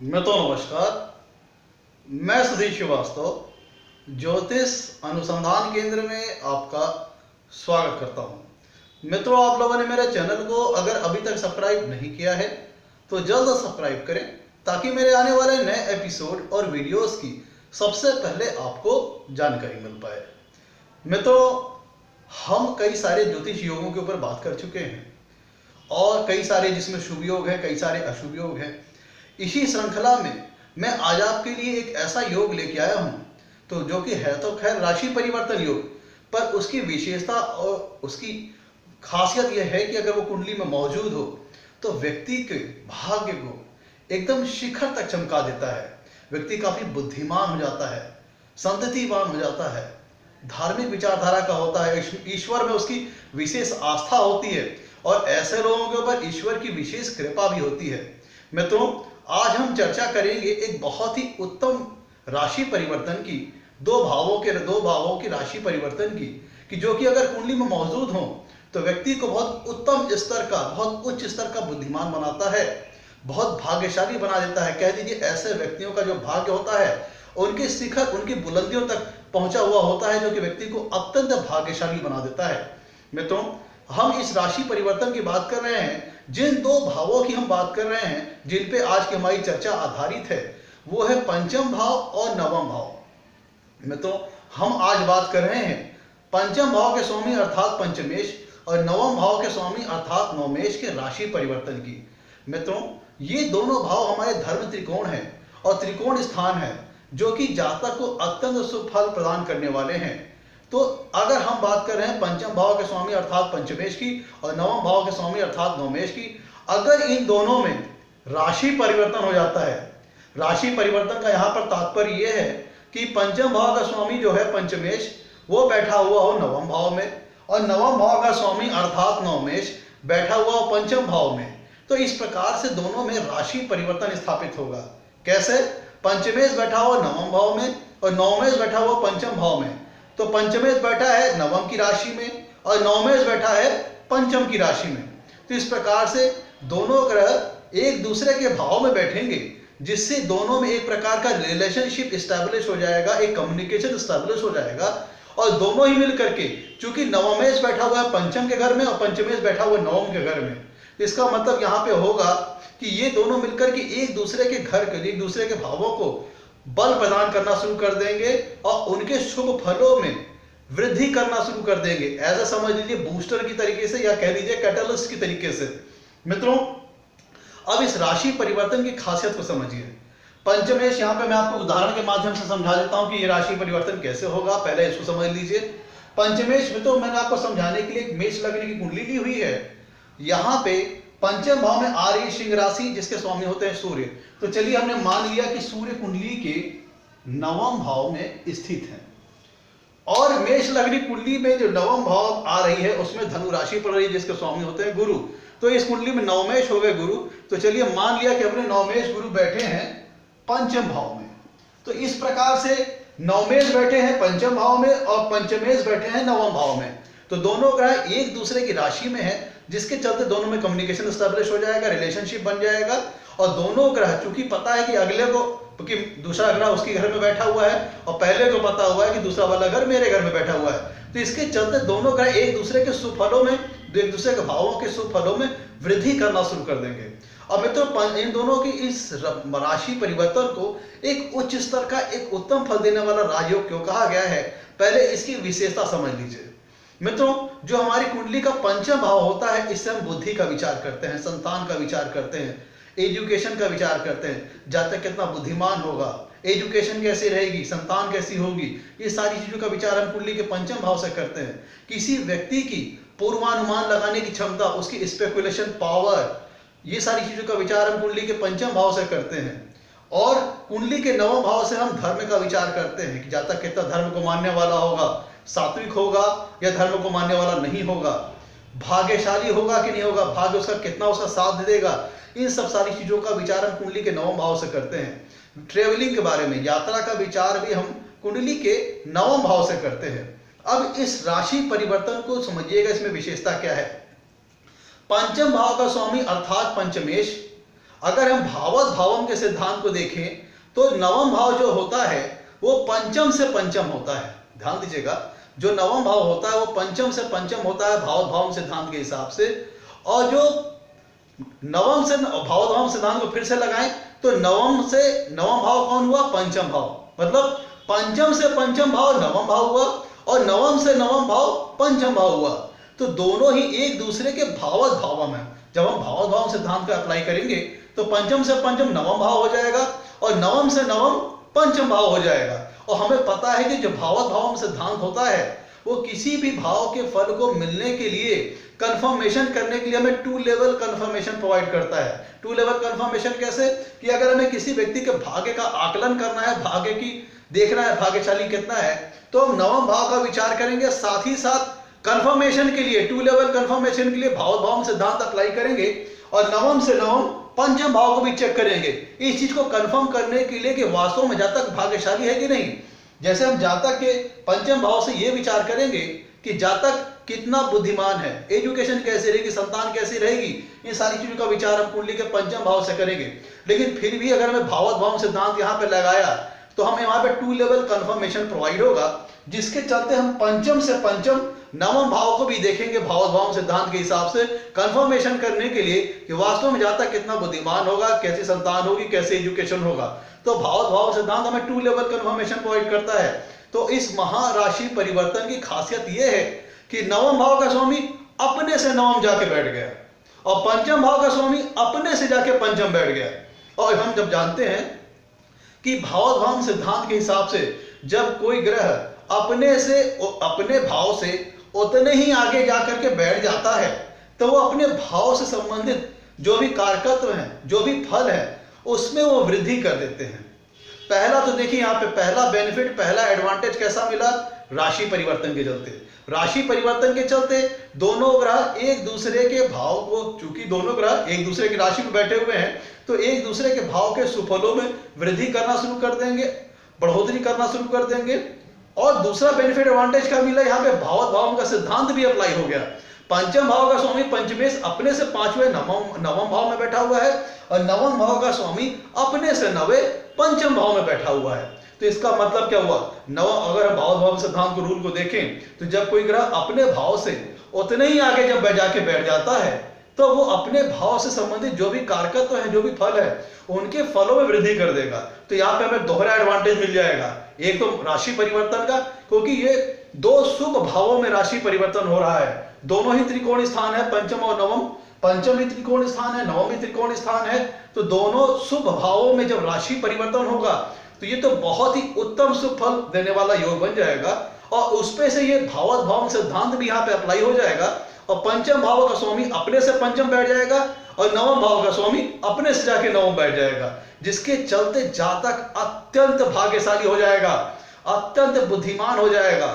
नमस्कार। मैं सुधीर श्रीवास्तव ज्योतिष अनुसंधान केंद्र में आपका स्वागत करता हूं। मित्रों, आप लोगों ने मेरे चैनल को अगर अभी तक सब्सक्राइब नहीं किया है तो जल्द सब्सक्राइब करें ताकि मेरे आने वाले नए एपिसोड और वीडियोस की सबसे पहले आपको जानकारी मिल पाए। मित्रों, हम कई सारे ज्योतिष योगों के ऊपर बात कर चुके हैं और कई सारे जिसमें शुभ योग है, कई सारे अशुभ योग है। इसी श्रृंखला में मैं आज आपके लिए एक ऐसा योग लेके आया हूं तो जो कि है तो खैर राशि परिवर्तन योग, पर उसकी विशेषता और उसकी खासियत यह है कि अगर वो कुंडली में मौजूद हो तो व्यक्ति के भाग्य को एकदम शिखर तक चमका देता है। व्यक्ति काफी बुद्धिमान हो जाता है, संततिवान हो जाता है, धार्मिक विचारधारा का होता है, ईश्वर में उसकी विशेष आस्था होती है और ऐसे लोगों के ऊपर ईश्वर की विशेष कृपा भी होती है। मित्रों, आज हम चर्चा करेंगे एक बहुत ही उत्तम राशि परिवर्तन की, दो भावों की राशि परिवर्तन की, कि जो कि अगर कुंडली में मौजूद हो तो व्यक्ति को बहुत उत्तम स्तर का, बहुत उच्च स्तर का बुद्धिमान बनाता है, बहुत भाग्यशाली बना देता है। कह दीजिए ऐसे व्यक्तियों का जो भाग्य होता है उनके शिखर, उनकी बुलंदियों तक पहुंचा हुआ होता है, जो कि व्यक्ति को अत्यंत भाग्यशाली बना देता है। मित्रों, हम इस राशि परिवर्तन की बात कर रहे हैं, जिन दो भावों की हम बात कर रहे हैं जिन पे आज की हमारी चर्चा आधारित है, वो है पंचम भाव और नवम भाव। मित्रों, हम आज बात कर रहे हैं पंचम भाव के स्वामी अर्थात पंचमेश और नवम भाव के स्वामी अर्थात नवमेश के राशि परिवर्तन की। मित्रों, ये दोनों भाव हमारे धर्म त्रिकोण है और त्रिकोण स्थान है जो कि जातक को अत्यंत शुभ फल प्रदान करने वाले हैं। तो अगर हम बात कर रहे हैं पंचम भाव के स्वामी अर्थात पंचमेश की और नवम भाव के स्वामी अर्थात नवमेश की, अगर इन दोनों में राशि परिवर्तन हो जाता है, राशि परिवर्तन का यहाँ पर तात्पर्य यह है कि पंचम भाव का स्वामी जो है पंचमेश, वो बैठा हुआ हो नवम भाव में और नवम भाव का स्वामी अर्थात नवमेश बैठा हुआ हो पंचम भाव में, तो इस प्रकार से दोनों में राशि परिवर्तन स्थापित होगा। कैसे? पंचमेश बैठा हुआ नवम भाव में और नवमेश बैठा हुआ पंचम भाव में, तो पंचमेश बैठा है नवम की राशि में और नवमेश बैठा है पंचम की राशि में। तो इस प्रकार से दोनों ग्रह एक दूसरे के भाव में बैठेंगे, जिससे दोनों में एक प्रकार का रिलेशनशिप स्टैब्लिश हो जाएगा, एक कम्युनिकेशन स्टैब्लिश हो जाएगा और दोनों ही मिल करके, चूंकि नवमेश बैठा हुआ है पंचम के घर में और पंचमेश बैठा हुआ है नवम के घर में, इसका मतलब यहाँ पे होगा कि ये दोनों मिलकर के एक दूसरे के घर के, एक दूसरे के भावों को बल प्रदान करना शुरू कर देंगे और उनके शुभ फलों में वृद्धि करना शुरू कर देंगे। ऐसा समझ लीजिए बूस्टर की तरीके से या कह लीजिए कैटलिस्ट की तरीके से। मित्रों, अब इस राशि परिवर्तन की खासियत को समझिए। पंचमेश, यहाँ पे मैं आपको उदाहरण के माध्यम से समझा देता हूं कि ये राशि परिवर्तन कैसे होगा, पहले इसको समझ लीजिए। पंचमेश में तो मैंने आपको समझाने के लिए एक मेष लग्न की कुंडली ली हुई है। यहाँ पे पंचम भाव में आ रही सिंह राशि जिसके स्वामी होते हैं सूर्य। तो चलिए हमने मान लिया कि सूर्य कुंडली के नवम भाव में स्थित है और मेष लग्न कुंडली में जो नवम भाव आ रही है उसमें धनु राशि पड़ रही है जिसके स्वामी होते हैं गुरु। तो इस कुंडली में नवमेश हो गए गुरु। तो चलिए मान लिया कि अपने नवमेश गुरु बैठे हैं पंचम भाव में। तो इस प्रकार से नवमेश बैठे हैं पंचम भाव में और पंचमेश बैठे हैं नवम भाव में। तो दोनों ग्रह एक दूसरे की राशि में है, जिसके चलते दोनों में कम्युनिकेशन स्टैब्लिश हो जाएगा, रिलेशनशिप बन जाएगा। और दोनों ग्रह, चूंकि पता है कि अगले को, क्योंकि दूसरा ग्रह उसके घर में बैठा हुआ है और पहले को पता हुआ है कि दूसरा वाला घर मेरे घर में बैठा हुआ है, तो इसके चलते दोनों ग्रह एक दूसरे के शुभ फलों में, एक दूसरे के भावों के शुभ फलों में वृद्धि करना शुरू कर देंगे। और मित्रों, इन दोनों की इस राशि परिवर्तन को एक उच्च स्तर का, एक उत्तम फल देने वाला राजयोग क्यों कहा गया है, पहले इसकी विशेषता समझ लीजिए। मित्रों, जो हमारी कुंडली का पंचम भाव होता है, इससे हम बुद्धि का विचार करते हैं, संतान का विचार करते हैं, एजुकेशन का विचार करते हैं, जातक कितना बुद्धिमान होगा, एजुकेशन कैसी रहेगी, संतान कैसी होगी, ये सारी चीजों का विचार हम कुंडली के पंचम भाव से करते हैं। किसी व्यक्ति की पूर्वानुमान लगाने की क्षमता, उसकी स्पेकुलेशन पावर, ये सारी चीजों का विचार हम कुंडली के पंचम भाव से करते हैं। और कुंडली के नवम भाव से हम धर्म का विचार करते हैं कि जातक कितना धर्म को मानने वाला होगा, सात्विक होगा या धर्म को मानने वाला नहीं होगा, भाग्यशाली होगा कि नहीं होगा, भाग्य उसका कितना उसका साथ देगा। इन सब सारी चीजों का विचार हम कुंडली के नवम भाव से करते हैं। ट्रेवलिंग के बारे में, यात्रा का विचार भी हम कुंडली के नवम भाव से करते हैं। अब इस राशि परिवर्तन को समझिएगा, इसमें विशेषता क्या है। पंचम भाव का स्वामी अर्थात पंचमेश अगर हम भावत भावम के सिद्धांत को देखें तो नवम भाव जो होता है वो पंचम से पंचम होता है। ध्यान दीजिएगा, जो नवम भाव होता है वो पंचम से पंचम होता है भावत भावम सिद्धांत के हिसाब से। और जो नवम से भावत भावम सिद्धांत को फिर से लगाएं तो नवम से नवम भाव कौन हुआ? पंचम भाव। मतलब पंचम से पंचम भाव नवम भाव हुआ और नवम से नवम भाव पंचम भाव हुआ। तो दोनों ही एक दूसरे के भावत भावम है। जब हम भावत भावम सिद्धांत को अप्लाई करेंगे तो पंचम से पंचम नवम भाव हो जाएगा और नवम से नवम पंचम भाव हो जाएगा। और हमें पता है कि जो भावत भावम सिद्धांत होता है वो किसी भी भाव के फल को मिलने के लिए कंफर्मेशन करने के लिए हमें 2 लेवल कंफर्मेशन प्रोवाइड करता है। 2 लेवल कंफर्मेशन कैसे? कि अगर हमें किसी व्यक्ति के भाग्य का आकलन करना है, भाग्य की देखना है भाग्यशाली कितना है, तो हम नवम भाव का विचार करेंगे, साथ ही साथ कंफर्मेशन के लिए 2 लेवल कंफर्मेशन के लिए भावत भावम सिद्धांत अप्लाई करेंगे और नवम से नवम पंचम भाव को भी चेक करेंगे इस चीज को कंफर्म करने के लिए कि वास्तव में जातक भाग्यशाली है कि नहीं। जैसे हम जातक के पंचम भाव से यह विचार करेंगे कि जातक कितना बुद्धिमान है, एजुकेशन कैसी रहेगी, संतान कैसी रहेगी, इन सारी चीजों का विचार हम कुंडली के पंचम भाव से करेंगे। लेकिन फिर भी अगर हमें भावत भावम सिद्धांत यहाँ पे लगाया तो हमें वहां पे 2 लेवल कंफर्मेशन प्रोवाइड होगा, जिसके चलते हम पंचम से पंचम नवम भाव को भी देखेंगे भावत भावम सिद्धांत के हिसाब से कंफर्मेशन करने के लिए कि वास्तव में जातक कितना बुद्धिमान होगा, कैसी संतान होगी, कैसे एजुकेशन होगा। तो भावत भाव सिद्धांत हमें 2 लेवल कंफर्मेशन प्रोवाइड करता है। तो इस महाराशि परिवर्तन की खासियत यह है कि नवम भाव का स्वामी अपने से नवम जाके बैठ गया और पंचम भाव का स्वामी अपने से जाके पंचम बैठ गया। और हम जब जानते हैं कि भावत भावम सिद्धांत के हिसाब से जब कोई ग्रह अपने भाव से उतने ही आगे जाकर के बैठ जाता है तो वो अपने भाव से संबंधित जो भी कारकत्व हैं, जो भी फल है, उसमें वो वृद्धि कर देते हैं। पहला तो देखिए यहाँ पे पहला बेनिफिट, पहला एडवांटेज कैसा मिला? राशि परिवर्तन के चलते। राशि परिवर्तन के चलते दोनों ग्रह एक दूसरे के भाव को, चूंकि दोनों ग्रह एक दूसरे की राशि में बैठे हुए हैं, तो एक दूसरे के भाव के सुफलों में वृद्धि करना शुरू कर देंगे, बढ़ोतरी करना शुरू कर देंगे। और दूसरा बेनिफिट एडवांटेज का मिला, यहाँ पे भावत भाव का सिद्धांत भी अप्लाई हो गया। पंचम भाव का स्वामी पंचमेश अपने से 5वें नवम भाव में बैठा हुआ है और नवम भाव का स्वामी अपने से 9वें पंचम भाव में बैठा हुआ है। तो इसका मतलब क्या हुआ? अगर हम भावत भाव सिद्धांत को रूल को देखें तो जब कोई ग्रह अपने भाव से उतने ही आगे जब जाके बैठ जाता है तो वो अपने भाव से संबंधित जो भी कारकत्व है, जो भी फल है, उनके फलों में वृद्धि कर देगा। तो यहाँ पे हमें दोहरा एडवांटेज मिल जाएगा। एक तो राशि परिवर्तन का, क्योंकि ये 2 शुभ भावों में राशि परिवर्तन हो रहा है, दोनों ही त्रिकोण स्थान है, पंचम और नवम। पंचम भी त्रिकोण स्थान है, नवम भी त्रिकोण स्थान है। तो दोनों शुभ भावों में जब राशि परिवर्तन होगा तो ये तो बहुत ही उत्तम शुभ फल देने वाला योग बन जाएगा और उसपे से ये भावत भाव सिद्धांत भी यहाँ पे अप्लाई हो जाएगा। और पंचम भाव का स्वामी अपने से पंचम बैठ जाएगा और नवम भाव का स्वामी अपने से जाके नवम बैठ जाएगा, जिसके चलते जातक अत्यंत भाग्यशाली हो जाएगा, अत्यंत बुद्धिमान हो जाएगा,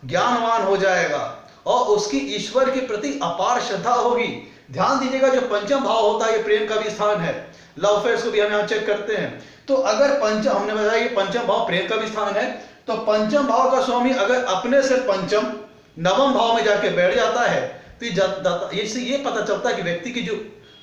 ज्ञानवान हो जाएगा और उसकी ईश्वर के प्रति अपार श्रद्धा होगी। ध्यान दीजिएगा, जो पंचम भाव होता है ये प्रेम का भी स्थान है, लव अफेयर्स को भी हम यहाँ चेक करते हैं। तो अगर हमने बताया ये पंचम भाव प्रेम का भी स्थान है, तो पंचम भाव का स्वामी अगर अपने से पंचम नवम भाव में जाके बैठ जाता है तो इससे ये पता चलता है कि व्यक्ति की जो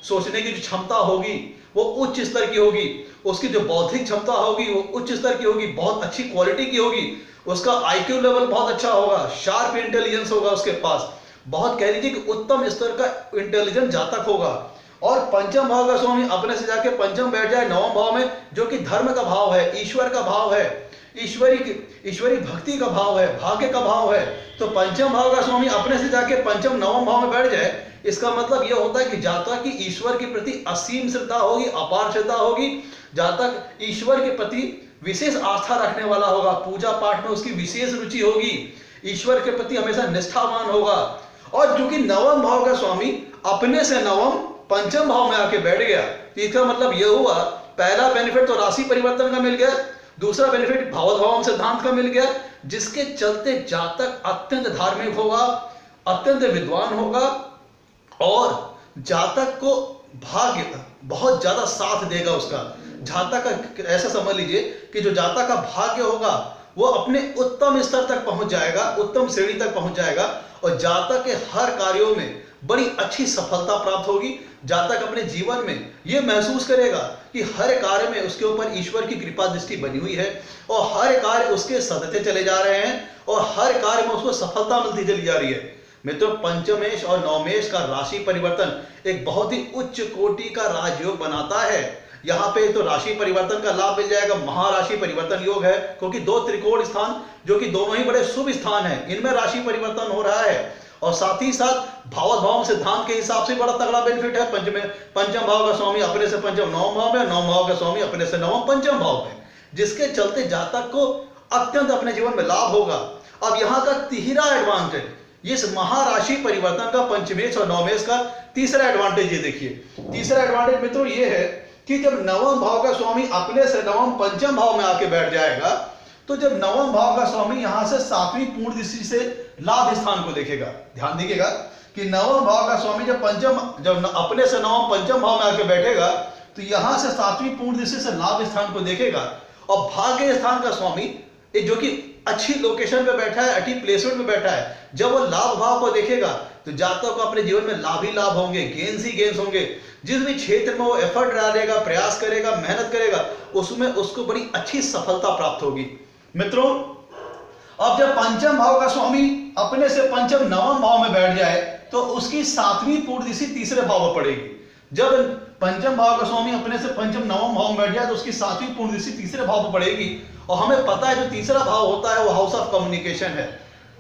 सोचने की जो क्षमता होगी वो उच्च स्तर की होगी, उसकी जो बौद्धिक क्षमता होगी वो उच्च स्तर की होगी, बहुत अच्छी क्वालिटी की होगी, उसका आईक्यू लेवल बहुत अच्छा होगा, शार्प इंटेलिजेंस होगा उसके पास, बहुत कह लीजिए कि उत्तम स्तर का इंटेलिजेंट जातक होगा। और पंचम भाव का स्वामी अपने से जाके पंचम बैठ जाए नवम भाव में, जो कि धर्म का भाव है, ईश्वर का भाव है, ईश्वरी भक्ति का भाव है, भाग्य का भाव है। तो पंचम भाव का स्वामी अपने से जाके पंचम नवम भाव में बैठ जाए, इसका मतलब यह होता है कि जातक की ईश्वर के प्रति असीम श्रद्धा होगी, अपार श्रद्धा होगी, जातक ईश्वर के प्रति विशेष आस्था रखने वाला होगा, पूजा पाठ में उसकी विशेष रुचि होगी, ईश्वर के प्रति हमेशा निष्ठावान होगा। और चूंकि नवम भाव का स्वामी अपने से नवम पंचम भाव में आके बैठ गया, तो इसका मतलब यह हुआ, पहला बेनिफिट तो राशि परिवर्तन का मिल गया, दूसरा बेनिफिट भावत भावम सिद्धांत का मिल गया, जिसके चलते जातक अत्यंत धार्मिक होगा, अत्यंत विद्वान होगा और जातक को भाग्य बहुत ज्यादा साथ देगा उसका। जातक का ऐसा समझ लीजिए कि जो जातक का भाग्य होगा वो अपने उत्तम स्तर तक पहुंच जाएगा, उत्तम श्रेणी तक पहुंच जाएगा और जातक के हर कार्यों में बड़ी अच्छी सफलता प्राप्त होगी। जातक अपने जीवन में यह महसूस करेगा कि हर कार्य में उसके ऊपर ईश्वर की कृपा दृष्टि बनी हुई है और हर कार्य उसके सदते चले जा रहे हैं और हर कार्य में उसको सफलता मिलती चली जा रही है। मित्रों, पंचमेश और नवमेश का राशि परिवर्तन एक बहुत ही उच्च कोटि का राजयोग बनाता है। यहाँ पे तो राशि परिवर्तन का लाभ मिल जाएगा, महाराशि परिवर्तन योग है, क्योंकि दो त्रिकोण स्थान जो कि दोनों ही बड़े शुभ स्थान हैं, इनमें राशि परिवर्तन हो रहा है। और साथ ही साथ भावोद्भाव सिद्धांत के हिसाब से बड़ा तगड़ा बेनिफिट है। पंचम भाव का स्वामी अपने से पंचम नवम भाव में, नवम भाव का स्वामी अपने से नवम पंचम भाव में, जिसके चलते जातक को अत्यंत अपने जीवन में लाभ होगा। अब यहाँ का तीसरा एडवांटेज, इस महाराशि परिवर्तन का, पंचमेश और नवमेश का तीसरा एडवांटेज ये देखिए। तीसरा एडवांटेज मित्रों ये है कि जब नवम भाव का स्वामी अपने से नवम पंचम भाव में आके बैठ जाएगा, तो जब नवम भाव का स्वामी यहां से सातवीं पूर्ण दृष्टि से लाभ स्थान को देखेगा। ध्यान दीजिएगा कि नवम भाव का स्वामी जब अपने से नवम पंचम भाव में आके बैठेगा, तो यहां से सातवीं पूर्ण दृष्टि से लाभ स्थान को देखेगा। और भाग्य स्थान का स्वामी जो कि अच्छी लोकेशन पे बैठा है, अच्छी प्लेसमेंट में बैठा है, जब वो लाभ भाव को देखेगा तो जातक को अपने जीवन में लाभ ही लाभ होंगे, गेन्स ही गेन्स होंगे। जिस भी क्षेत्र में वो एफर्ट डालेगा, प्रयास करेगा, मेहनत करेगा, उसमें उसको बड़ी अच्छी सफलता प्राप्त होगी। मित्रों, अब जब पंचम भाव का स्वामी अपने से पंचम नवम भाव में बैठ जाए, तो उसकी सातवीं पूर्ण दृष्टि तीसरे भाव में पड़ेगी। जब पंचम भाव का स्वामी अपने से पंचम नवम भाव में बैठ जाए, तो उसकी सातवीं पूर्ण दृष्टि तीसरे भाव में पड़ेगी। और हमें पता है जो तीसरा भाव होता है वो हाउस ऑफ कम्युनिकेशन है,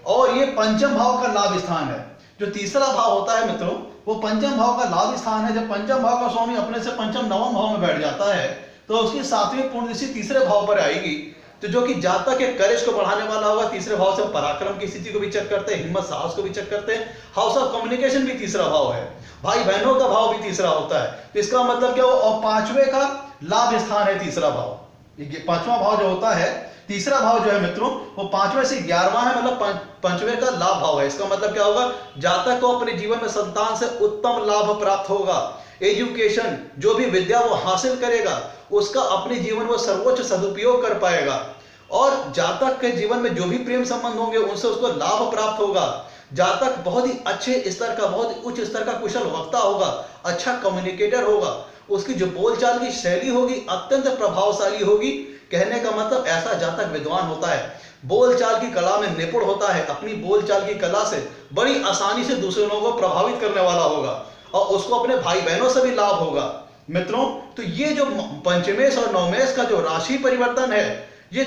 और ये पंचम भाव का लाभ स्थान है। जो तीसरा भाव होता है मित्रों, वो पंचम भाव का लाभ स्थान है। जब पंचम भाव का स्वामी अपने से पंचम नवम भाव में बैठ जाता है, तो उसकी सातवीं पूर्ण दृष्टि तीसरे भाव पर आएगी, तो जो कि जातक के करेज को बढ़ाने वाला होगा। तीसरे भाव से पराक्रम की स्थिति को भी चेक करते हैं, हिम्मत साहस को भी चेक करते हैं। हाउस ऑफ कम्युनिकेशन भी तीसरा भाव है, भाई बहनों का भाव भी तीसरा होता है। तो इसका मतलब क्या हो, और पांचवे का लाभ स्थान है तीसरा भाव। ये पांचवा भाव जो होता है, तीसरा भाव जो है मित्रों, वो पांचवें से 11वां है, मतलब पंचवें का लाभ भाव है। इसका मतलब क्या होगा, जातक को अपने जीवन में संतान से उत्तम लाभ प्राप्त होगा। एजुकेशन, जो भी विद्या वो हासिल करेगा, उसका अपने जीवन में सर्वोच्च सदुपयोग कर पाएगा। और जातक के जीवन में जो भी प्रेम संबंध होंगे, उनसे उसको लाभ प्राप्त होगा। जातक बहुत ही अच्छे स्तर का, बहुत ही उच्च स्तर का कुशल वक्ता होगा, अच्छा कम्युनिकेटर होगा। उसकी जो बोलचाल की शैली होगी अत्यंत प्रभावशाली होगी। कहने का मतलब ऐसा जातक विद्वान होता है, बोलचाल की कला में निपुण होता है, अपनी बोलचाल की कला से बड़ी आसानी से दूसरे लोगों को प्रभावित करने वाला होगा, और उसको अपने भाई बहनों से भी लाभ होगा। मित्रों, तो ये जो पंचमेश और नवमेश का जो राशि परिवर्तन है, ये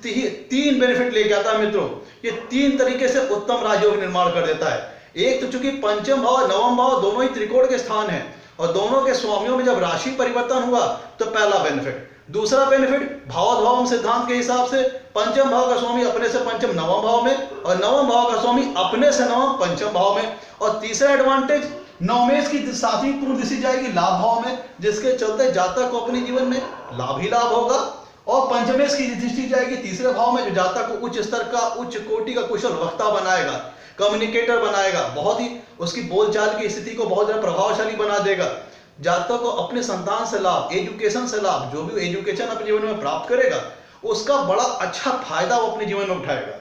तीन बेनिफिट लेके आता है मित्रों। ये तीन तरीके से उत्तम राजयोग निर्माण कर देता है। एक तो चूंकि पंचम भाव नवम भाव दोनों ही त्रिकोण के स्थान हैं, और दोनों के स्वामियों में जब राशि परिवर्तन हुआ तो पहला बेनिफिट। दूसरा बेनिफिट, भावोद्भाव सिद्धांत के हिसाब से पंचम भाव का स्वामी अपने से पंचम नवम भाव में, और नवम भाव का स्वामी अपने से नवम पंचम भाव में। और तीसरा एडवांटेज, नवमेश की सातवीं पूर्ण दृष्टि जाएगी लाभ भाव में, जिसके चलते जातक को अपने जीवन में लाभ ही लाभ होगा। और पंचमेश की दृष्टि जाएगी तीसरे भाव में, जो जातक को उच्च स्तर का, उच्च कोटि का कुशल वक्ता बनाएगा, कम्युनिकेटर बनाएगा, बहुत ही उसकी बोलचाल की स्थिति को बहुत ज्यादा प्रभावशाली बना देगा। जातक को अपने संतान से लाभ, एजुकेशन से लाभ, जो भी एजुकेशन अपने जीवन में प्राप्त करेगा, उसका बड़ा अच्छा फायदा वो अपने जीवन में उठाएगा।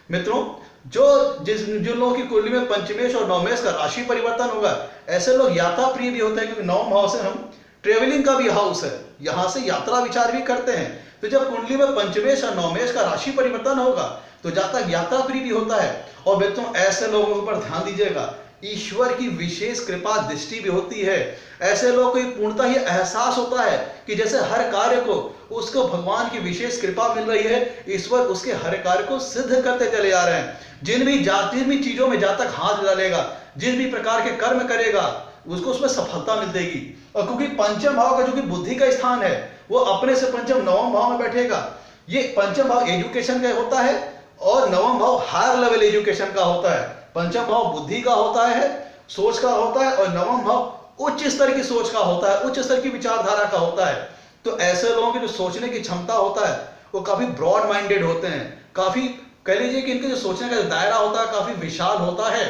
मित्रों, जिन लोगों की कुंडली में पंचमेश और नवमेश का राशि परिवर्तन होगा, ऐसे लोग यात्रा प्रिय भी होते हैं, क्योंकि नवम भाव से हम ट्रेवलिंग का भी हाउस है, यहां से यात्रा विचार भी करते हैं। तो जब कुंडली में पंचमेश और नवमेश का राशि परिवर्तन होगा, तो जातक यात्रा प्रिय भी होता है। और मित्रों, ऐसे लोगों के ऊपर ध्यान दीजिएगा, ईश्वर की विशेष कृपा दृष्टि भी होती है। ऐसे लोगों को पूर्णतः ये एहसास होता है कि जैसे हर कार्य को उसको भगवान की विशेष कृपा मिल रही है, ईश्वर उसके हर कार्य को सिद्ध करते चले आ रहे हैं। जिन भी चीजों में जातक हाथ डालेगा, जिन भी प्रकार के कर्म करेगा, उसको उसमें सफलता मिल देगी। और क्योंकि पंचम भाव का जो कि बुद्धि का स्थान है, वो अपने से पंचम नवम भाव में बैठेगा। ये पंचम भाव एजुकेशन का होता है, और नवम भाव हायर लेवल एजुकेशन का होता है। पंचम भाव बुद्धि का होता है, सोच का होता है, और नवम भाव उच्च स्तर की सोच का होता है, उच्च स्तर की विचारधारा का होता है। तो ऐसे लोगों की जो सोचने की क्षमता होता है, वो काफी ब्रॉड माइंडेड होते हैं, काफी कह लीजिए कि इनके जो सोचने का दायरा होता है काफी विशाल होता है,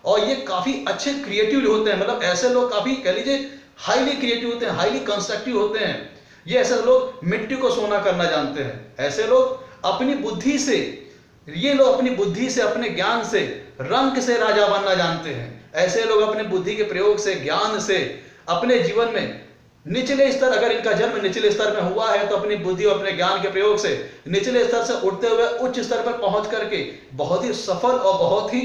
और ये काफी अच्छे क्रिएटिव होते हैं। मतलब ऐसे लोग काफी कह लीजिए हाईली क्रिएटिव होते हैं, हाईली कंस्ट्रक्टिव होते हैं। ये ऐसे लोग मिट्टी को सोना करना जानते हैं। ऐसे लोग अपनी बुद्धि से ये लोग अपनी बुद्धि से, अपने ज्ञान से, रंक से राजा बनना जानते हैं। ऐसे लोग अपने बुद्धि के प्रयोग से, ज्ञान से अपने जीवन में निचले स्तर, अगर इनका जन्म निचले स्तर में हुआ है तो अपनी बुद्धि और अपने ज्ञान के प्रयोग से निचले स्तर से उठते हुए उच्च स्तर पर पहुंच करके बहुत ही सफल और बहुत ही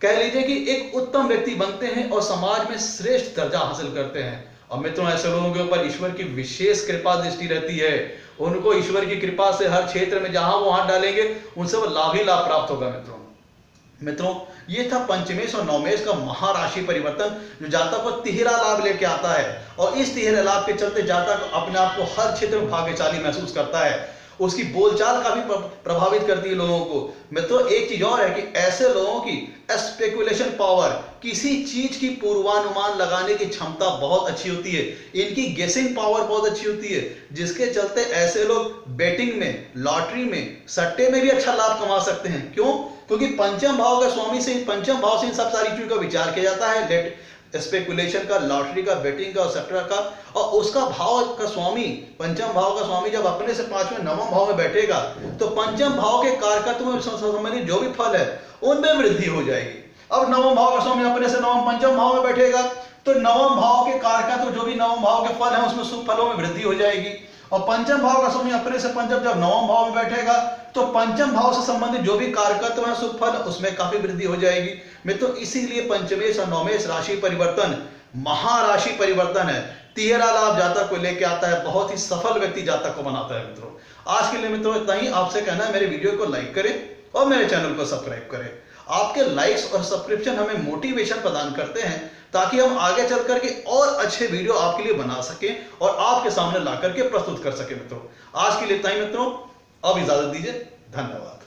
कह लीजिए कि एक उत्तम व्यक्ति बनते हैं और समाज में श्रेष्ठ दर्जा हासिल करते हैं। और मित्रों, ऐसे लोगों के ऊपर ईश्वर की विशेष कृपा दृष्टि रहती है। उनको ईश्वर की कृपा से हर क्षेत्र में जहां वो हाथ डालेंगे उनसे वो लाभ ही लाभ प्राप्त होगा। मित्रों, ये था पंचमेश और नवमेश का महाराशि परिवर्तन, जो जातक को तिहरा लाभ लेके आता है। और इस तिहरे लाभ के चलते जातक अपने आप को हर क्षेत्र में भाग्यशाली महसूस करता है। उसकी बोलचाल का भी प्रभावित करती है लोगों को। मित्रों, एक चीज और है कि ऐसे लोगों की स्पेकुलेशन पावर, किसी चीज की पूर्वानुमान लगाने की क्षमता बहुत अच्छी होती है। इनकी गेसिंग पावर बहुत अच्छी होती है, जिसके चलते ऐसे लोग बेटिंग में, लॉटरी में, सट्टे में भी अच्छा लाभ कमा सकते हैं। क्यों? क्योंकि पंचम भाव का स्वामी से, पंचम भाव से इन सब सारी चीजों का विचार किया जाता है, स्पेकुलेशन का, लॉटरी का, बेटिंग का और सेक्टर का। और उसका भाव का स्वामी, पंचम भाव का स्वामी जब अपने से पांचवें नवम भाव में बैठेगा तो पंचम भाव के कारकत्व में संबंधित जो भी फल है उनमें वृद्धि हो जाएगी। अब नवम भाव का स्वामी अपने से नवम पंचम भाव में बैठेगा तो नवम भाव के कारकत्व जो भी नवम भाव के फल है उसमें शुभ फलों में वृद्धि हो जाएगी। और पंचम भाव का स्वामी अपने से पंचम जब नवम भाव में बैठेगा तो पंचम भाव से संबंधित जो भी कारकत्व है, शुभ फल, उसमें काफी वृद्धि हो जाएगी। मित्रों, इसीलिए पंचमेश और नवमेश राशि परिवर्तन महाराशि परिवर्तन है। तिहरा लाभ जातक को लेके आता है, बहुत ही सफल व्यक्ति जातक को बनाता है। मित्रों, आज के लिए मित्रों इतना ही। आपसे कहना है मेरे वीडियो को लाइक करें और मेरे चैनल को सब्सक्राइब करें। आपके लाइक्स और सब्सक्रिप्शन हमें मोटिवेशन प्रदान करते हैं ताकि हम आगे चल करके और अच्छे वीडियो आपके लिए बना सकें और आपके सामने ला करके प्रस्तुत कर सकें। मित्रों, आज के लिए इतना ही। मित्रों, अब इजाजत दीजिए। धन्यवाद।